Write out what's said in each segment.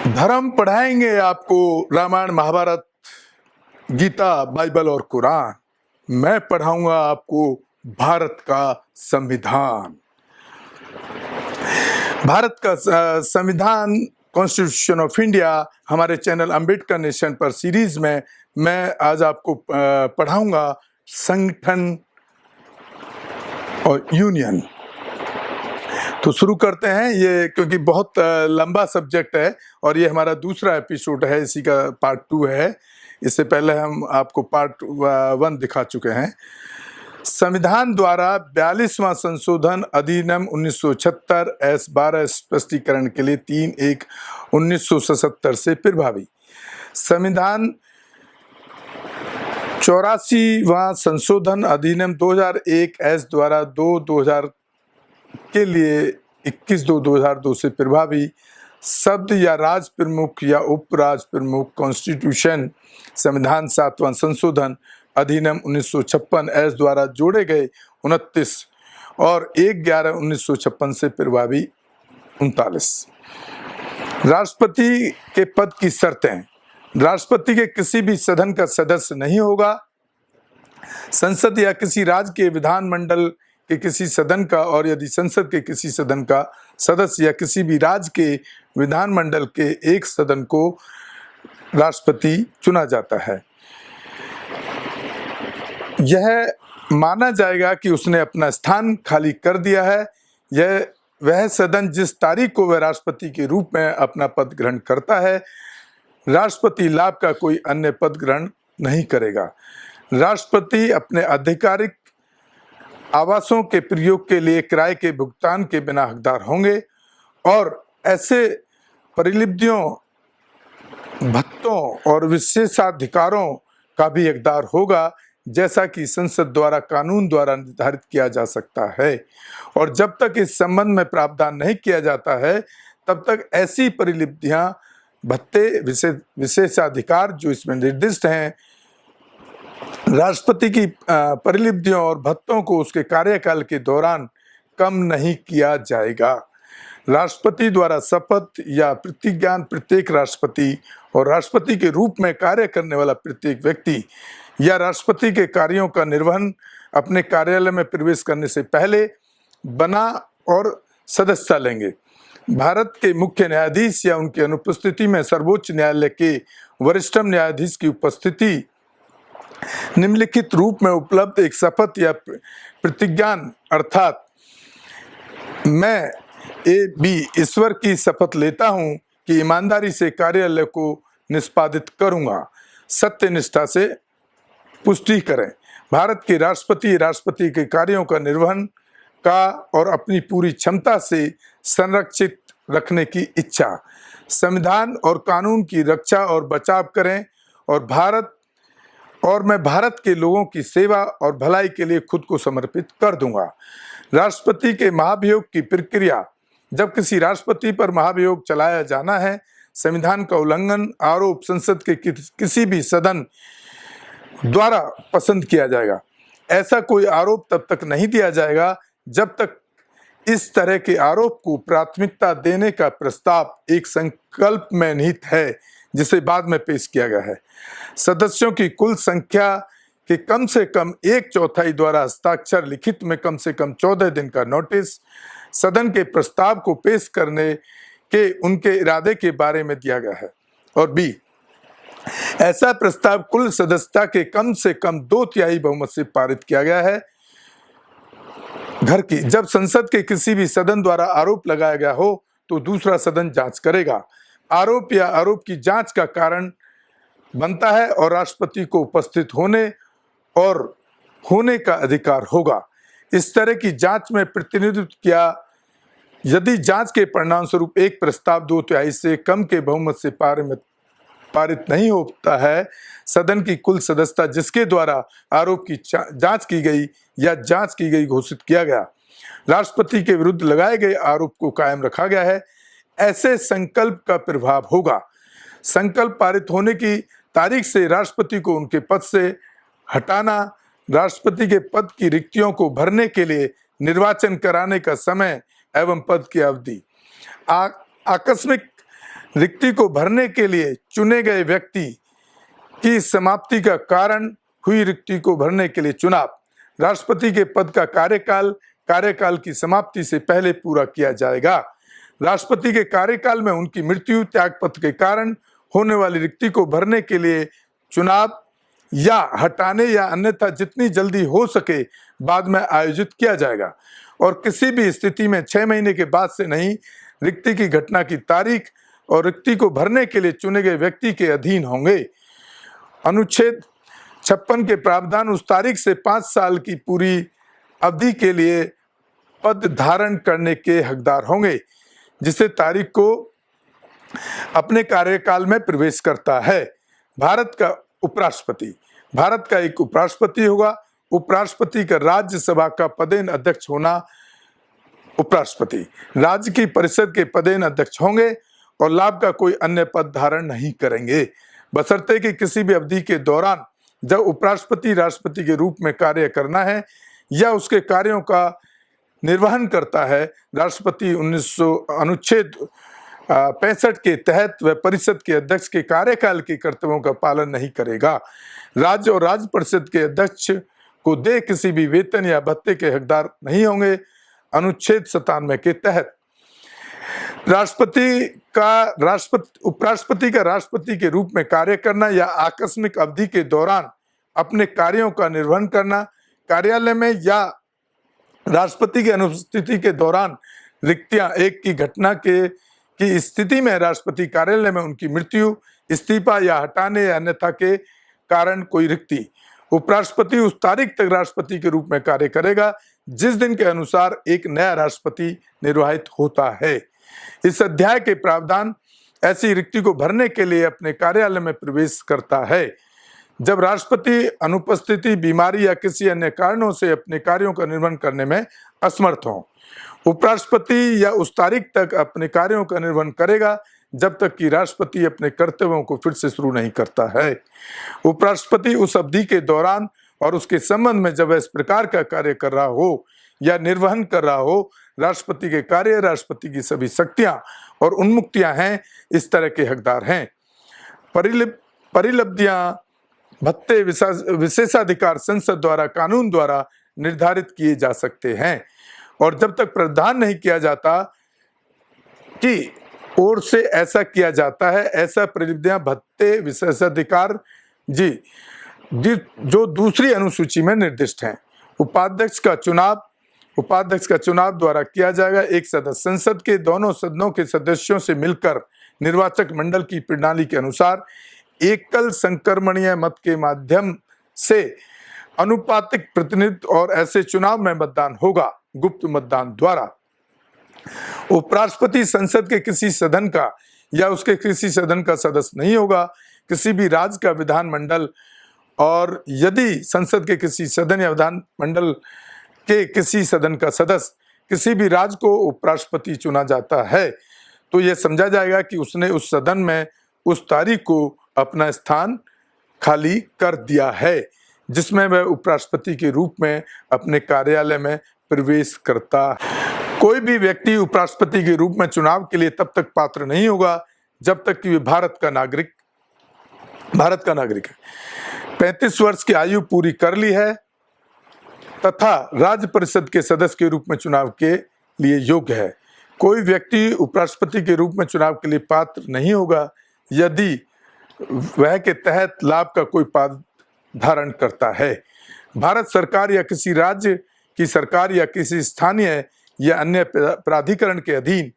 धर्म पढ़ाएंगे आपको रामायण महाभारत गीता बाइबल और कुरान। मैं पढ़ाऊंगा आपको भारत का संविधान। भारत का संविधान कॉन्स्टिट्यूशन ऑफ इंडिया हमारे चैनल अंबेडकर नेशन पर सीरीज में मैं आज आपको पढ़ाऊंगा संगठन और यूनियन। तो शुरू करते हैं ये, क्योंकि बहुत लंबा सब्जेक्ट है और ये हमारा दूसरा एपिसोड है, इसी का पार्ट 2 है। इससे पहले हम आपको पार्ट 1 दिखा चुके हैं। संविधान द्वारा 42वां संशोधन अधिनियम 1976 S12 स्पष्टीकरण के लिए 3/1/1977 से प्रभावी। संविधान 84वां संशोधन अधिनियम 2001 S द्वारा 2/2000 के लिए 21/2/2002 से प्रभावी। शब्द या राज प्रमुख या उप राज प्रमुख कॉन्स्टिट्यूशन संविधान 7वां संशोधन अधिनियम 1956 S द्वारा जोड़े गए 29 और 1/11/1956 से प्रभावी 39। राष्ट्रपति के पद की शर्तें। राष्ट्रपति के किसी भी सदन का सदस्य नहीं होगा। संसद या किसी राज्य के विधानमंडल के किसी सदन का, और यदि संसद के किसी सदन का सदस्य या किसी भी राज्य के विधानमंडल के एक सदन को राष्ट्रपति चुना जाता है, यह माना जाएगा कि उसने अपना स्थान खाली कर दिया है। यह वह सदन जिस तारीख को वह राष्ट्रपति के रूप में अपना पद ग्रहण करता है। राष्ट्रपति लाभ का कोई अन्य पद ग्रहण नहीं करेगा। राष्ट्रपति अपने आधिकारिक आवासों के प्रयोग के लिए किराए के भुगतान के बिना हकदार होंगे और ऐसे परिलिप्तियों, भत्तों और विशेषाधिकारों का भी हकदार होगा जैसा कि संसद द्वारा कानून द्वारा निर्धारित किया जा सकता है। और जब तक इस संबंध में प्रावधान नहीं किया जाता है तब तक ऐसी परिलिप्तियां, भत्ते, विशेषाधिकार जो इसमें निर्दिष्ट हैं, राष्ट्रपति की परिलिप्तियों और भत्तों को उसके कार्यकाल के दौरान कम नहीं किया जाएगा। राष्ट्रपति द्वारा शपथ या प्रतिज्ञान प्रत्येक राष्ट्रपति और राष्ट्रपति के रूप में कार्य करने वाला प्रत्येक व्यक्ति या राष्ट्रपति के कार्यों का निर्वहन अपने कार्यालय में प्रवेश करने से पहले बना और सदस्यता लेंगे। भारत के मुख्य न्यायाधीश या उनकी अनुपस्थिति में सर्वोच्च न्यायालय के वरिष्ठतम न्यायाधीश की उपस्थिति, निम्नलिखित रूप में उपलब्ध एक शपथ या प्रतिज्ञान, अर्थात मैं A.B. ईश्वर की शपथ लेता हूं कि ईमानदारी से कार्यालय को निष्पादित करूंगा, सत्यनिष्ठा से पुष्टि करें। भारत के राष्ट्रपति के कार्यों का निर्वहन का और अपनी पूरी क्षमता से संरक्षित रखने की इच्छा। संविधान और कानून की रक्षा और बचाव करें और मैं भारत के लोगों की सेवा और भलाई के लिए खुद को समर्पित कर दूंगा। राष्ट्रपति के महाभियोग की प्रक्रिया। जब किसी राष्ट्रपति पर महाभियोग चलाया जाना है, संविधान का उल्लंघन आरोप संसद के किसी भी सदन द्वारा पसंद किया जाएगा। ऐसा कोई आरोप तब तक नहीं दिया जाएगा जब तक इस तरह के आरोप को प्राथमिकता देने का प्रस्ताव एक संकल्प में निहित है जिसे बाद में पेश किया गया है। सदस्यों की कुल संख्या के कम से कम 1/4 द्वारा हस्ताक्षर, लिखित में कम से कम 14 दिन का नोटिस सदन के प्रस्ताव को पेश करने के उनके इरादे के बारे में दिया गया है। और B, ऐसा प्रस्ताव कुल सदस्यता के कम से कम 2/3 बहुमत से पारित किया गया है। घर की जब संसद के किसी भी सदन द्वारा आरोप लगाया गया हो तो दूसरा सदन जांच करेगा। आरोप या आरोप की जांच का कारण बनता है और राष्ट्रपति को उपस्थित होने का अधिकार होगा। इस तरह की जांच में प्रतिनिधित्व किया यदि जांच के परिणाम स्वरूप एक प्रस्ताव 2/3 से कम के बहुमत से पारित नहीं होता है, सदन की कुल सदस्यता जिसके द्वारा आरोप की जांच की गई या जांच की गई घोषित किया गया, राष्ट्रपति के विरुद्ध लगाए गए आरोप को कायम रखा गया है, ऐसे संकल्प का प्रभाव होगा। संकल्प पारित होने की तारीख से राष्ट्रपति को उनके पद से हटाना, राष्ट्रपति के पद की रिक्तियों को भरने के लिए निर्वाचन कराने का समय एवं पद की अवधि, आकस्मिक रिक्ति को भरने के लिए चुने गए व्यक्ति की समाप्ति का कारण हुई रिक्ति को भरने के लिए चुनाव। राष्ट्रपति के पद का कार्यकाल की समाप्ति से पहले पूरा किया जाएगा। राष्ट्रपति के कार्यकाल में उनकी मृत्यु, त्यागपत्र के कारण होने वाली रिक्ति को भरने के लिए चुनाव या हटाने या अन्यथा जितनी जल्दी हो सके बाद में आयोजित किया जाएगा और किसी भी स्थिति में 6 महीने के बाद से नहीं। रिक्ति की घटना की तारीख और रिक्ति को भरने के लिए चुने गए व्यक्ति के अधीन होंगे। अनुच्छेद 56 के प्रावधान उस तारीख से 5 साल की पूरी अवधि के लिए पद धारण करने के हकदार होंगे जिसे तारीख को अपने कार्यकाल में प्रवेश करता है। भारत का उपराष्ट्रपति, भारत का एक उपराष्ट्रपति होगा। उपराष्ट्रपति का राज्यसभा का पदेन अध्यक्ष होना उपराष्ट्रपति राज्य की परिषद के पदेन अध्यक्ष होंगे और लाभ का कोई अन्य पद धारण नहीं करेंगे, बशर्ते कि किसी भी अवधि के दौरान जब उपराष्ट्रपति राष्ट्रपति के रूप में कार्य करना है या उसके कार्यों का निर्वहन करता है, राष्ट्रपति अनुच्छेद 65 के तहत वह परिषद के अध्यक्ष के कार्यकाल के कर्तव्यों का पालन नहीं करेगा। राज्य और राज्य परिषद के अध्यक्ष को दे किसी भी वेतन या भत्ते के हकदार नहीं होंगे। अनुच्छेद 97 के तहत उपराष्ट्रपति का राष्ट्रपति के रूप में कार्य करना या आकस्मिक अवधि के दौरान अपने कार्यों का निर्वहन करना, कार्यालय में या राष्ट्रपति की अनुपस्थिति के दौरान रिक्तियां एक की घटना की स्थिति में राष्ट्रपति कार्यालय में उनकी मृत्यु, इस्तीफा या हटाने या अन्यथा के कारण कोई रिक्ति। उपराष्ट्रपति उस तारीख तक राष्ट्रपति के रूप में कार्य करेगा जिस दिन के अनुसार एक नया राष्ट्रपति निर्वाचित होता है। इस अध्याय के प्रावधान ऐसी रिक्ति को भरने के लिए अपने कार्यालय में प्रवेश करता है जब राष्ट्रपति अनुपस्थिति, बीमारी या किसी अन्य कारणों से अपने कार्यों का निर्वहन करने में असमर्थ हो। उपराष्ट्रपति या उस तारीख तक अपने कार्यों का निर्वहन करेगा जब तक कि राष्ट्रपति अपने कर्तव्यों को फिर से शुरू नहीं करता है। उपराष्ट्रपति उस अवधि के दौरान और उसके संबंध में जब वह इस प्रकार का कार्य कर रहा हो या निर्वहन कर रहा हो, राष्ट्रपति के कार्य, राष्ट्रपति की सभी शक्तियां और उन्मुक्तियां हैं, इस तरह के हकदार हैं। परिलब्धियां, भत्ते, विशेषाधिकार संसद द्वारा, कानून द्वारा निर्धारित किए जा सकते हैं और जब तक प्रावधान नहीं किया जाता कि ओर से ऐसा किया जाता है, ऐसा परिलब्धियां, भत्ते, विशेषाधिकार जो दूसरी अनुसूची में निर्दिष्ट हैं। उपाध्यक्ष का चुनाव द्वारा किया जाएगा। एक सदस्य संसद के दोनों सदनों के सदस्यों से मिलकर निर्वाचक मंडल की प्रणाली के अनुसार एकल संक्रमणीय मत के माध्यम से अनुपातिक प्रतिनिधित्व और ऐसे चुनाव में मतदान होगा गुप्त मतदान द्वारा। उपराष्ट्रपति संसद के किसी सदन का या उसके किसी सदन का सदस्य नहीं होगा। किसी भी राज्य का विधानमंडल और यदि संसद के किसी सदन या विधानमंडल के किसी सदन का सदस्य किसी भी राज्य को उपराष्ट्रपति चुना जाता है तो यह समझा जाएगा कि उसने उस सदन में उस तारीख को अपना स्थान खाली कर दिया है जिसमें वह उपराष्ट्रपति के रूप में अपने कार्यालय में प्रवेश करता है। कोई भी व्यक्ति उपराष्ट्रपति के रूप में चुनाव के लिए तब तक पात्र नहीं होगा जब तक कि वह भारत का नागरिक है, 35 वर्ष की आयु पूरी कर ली है तथा राज्य परिषद के सदस्य के रूप में चुनाव के लिए योग्य है। कोई व्यक्ति उपराष्ट्रपति के रूप में चुनाव के लिए पात्र नहीं होगा यदि वह के तहत लाभ का कोई पद धारण करता है। भारत सरकार या किसी राज्य की सरकार या किसी स्थानीय या अन्य प्राधिकरण के अधीन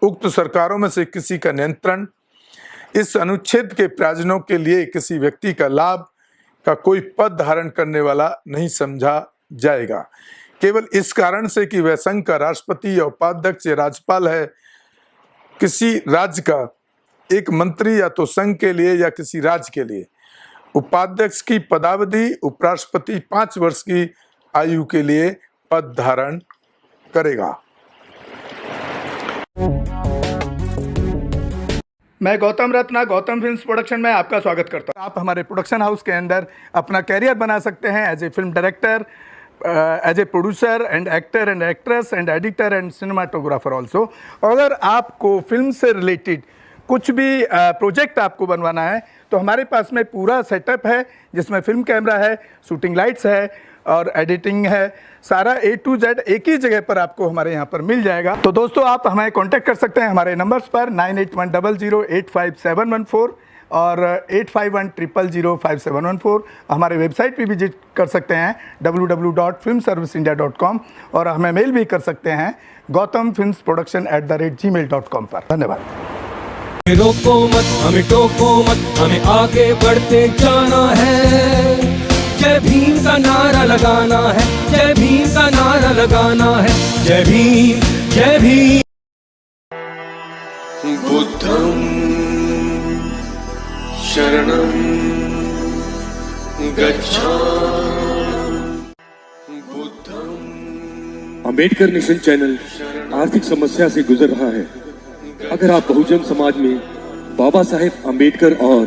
उक्त सरकारों में से किसी का नियंत्रण इस अनुच्छेद के प्रावधानों के लिए किसी व्यक्ति का लाभ का कोई पद धारण करने वाला नहीं समझा जाएगा, केवल इस कारण से कि वह संघ का राष्ट्रपति या उपाध्यक्ष या राज्यपाल है। किसी राज्य का एक मंत्री या तो संघ के लिए या किसी राज्य के लिए उपाध्यक्ष की पदावधि उपराष्ट्रपति 5 वर्ष की आयु के लिए पद धारण करेगा। मैं गौतम रत्ना गौतम फिल्म्स प्रोडक्शन में आपका स्वागत करता हूं। आप हमारे प्रोडक्शन हाउस के अंदर अपना कैरियर बना सकते हैं as a film director, as a producer and actor and actress and editor and cinematographer also. अगर आपको फिल्म से रिलेटेड कुछ भी प्रोजेक्ट आपको बनवाना है तो हमारे पास में पूरा सेटअप है, जिसमें फिल्म कैमरा है, शूटिंग लाइट्स है और एडिटिंग है। सारा A to Z एक ही जगह पर आपको हमारे यहाँ पर मिल जाएगा। तो दोस्तों आप हमें कांटेक्ट कर सकते हैं हमारे नंबर्स पर 9810085714 और 8510005714। हमारे वेबसाइट पे विजिट कर सकते हैं www.filmserviceindia.com और हमें मेल भी कर सकते हैं gautamfilmsproduction@gmail.com पर। धन्यवाद। रोको मत, हमें टोको मत, हमें आगे बढ़ते जाना है। जय भीम का नारा लगाना है, जय भीम का नारा लगाना है। जय भीम, जय भीम। बुद्धं शरणं गच्छामि। बुद्धं। अंबेडकर नेशन चैनल आर्थिक समस्या से गुजर रहा है। अगर आप बहुजन समाज में बाबा साहेब अंबेडकर और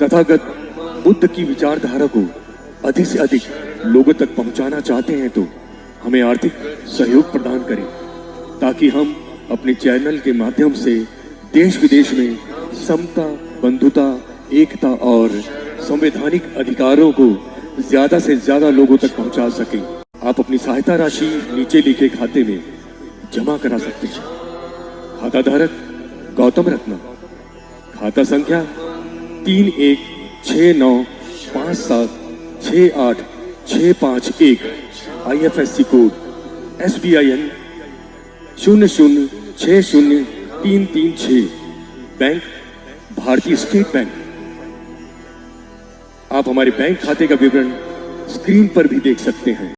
तथागत बुद्ध की विचारधारा को अधिक से अधिक लोगों तक पहुंचाना चाहते हैं तो हमें आर्थिक सहयोग प्रदान करें, ताकि हम अपने चैनल के माध्यम से देश विदेश में समता, बंधुता, एकता और संवैधानिक अधिकारों को ज्यादा से ज्यादा लोगों तक पहुंचा सकें। आप अपनी सहायता राशि नीचे लिखे खाते में जमा करा सकते हैं। खाता धारक गौतम रत्ना, खाता संख्या 3169576865 IFSC कोड SBIN 0060336, बैंक भारतीय स्टेट बैंक। आप हमारे बैंक खाते का विवरण स्क्रीन पर भी देख सकते हैं।